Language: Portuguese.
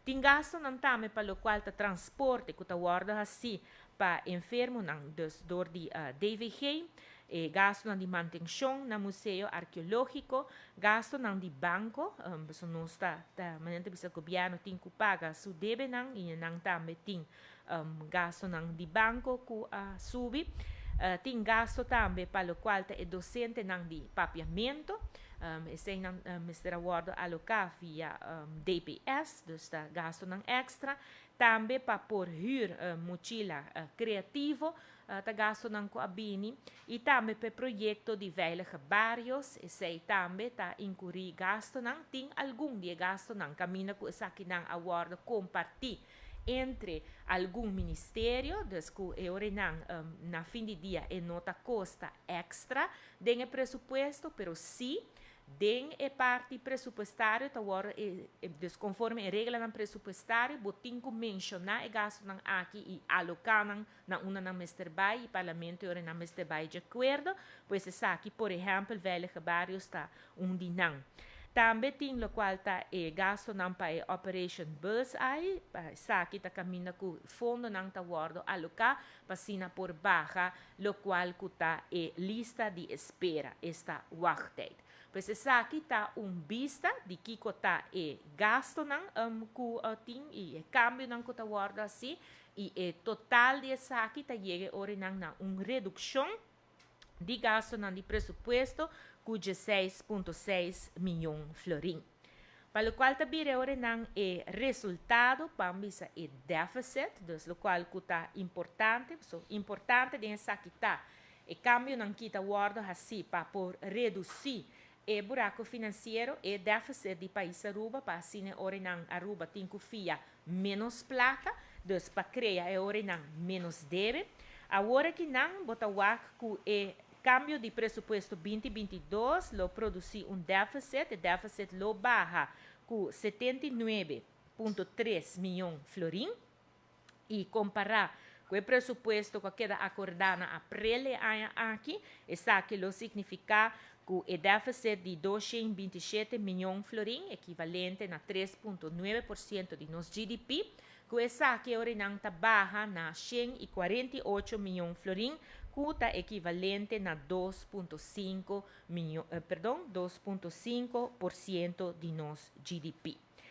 Tem gasto não também para o qual tá transporte que tá guarda assim para enfermo não dos dor de DVG, gasto não de manutenção na museu arqueológico, gasto não de banco, so não está manente bisa governo tem que pagar su debe não e não também tem gasto não de banco que subi. Tem gasto também para o qual é docente não de papiamento, esse não Mr. Award alocar via DPS, dus da gasto não extra. Também para por huur mochila criativo, tá gasto não com a Bini. E também para projeto de veilige barrios, esse também tá incluir gasto não. Tem algum de gasto não, caminho com essa que não award compartir entre algum ministério, dus que eu na fim de dia é nota costa extra, tem presupuesto, pero sim, tem parte presupuestário, dus conforme a regra não presupuestário, botin que mencionar e gasto não aqui e alocar na uma na Mr. Bay, e parlamento ora na Mr. Bay de acordo, pois essa aqui, por exemplo, veilige barrios está de não. Também tem o qual está gasto não para Operation Bullseye, essa aqui está caminhando com fundo não está guardo alocar, passina por baja, o qual está lista de espera, esta wachttijd. Pois essa aqui está vista de que está gasto não tem e câmbio não está guardo assim, e total de essa aqui está chega ora na redução de gasto não de presupuesto, cuja 6,6 milhões florim. Para o qual também ora não resultado para bisa déficit, dus o qual está importante, importante de essa aqui está e câmbio não kita guarda assim para por reduzir o buraco financeiro e déficit de país Aruba, para assim ora não Aruba tem que fia menos placa, dus para criar ora não menos deve. Agora que não bota o que câmbio de presupuesto 2022 lo produzir déficit, o déficit lo barra com 79,3 milhões florim e comparar com o presupuesto que queda acordado na abril aqui, isso aqui lo significa que o déficit de 227 milhões florim, equivalente a 3,9% de nosso GDP, que essa aqui ora não está barra na 148 milhões florim, que está equivalente a 2,5% de nosso GDP.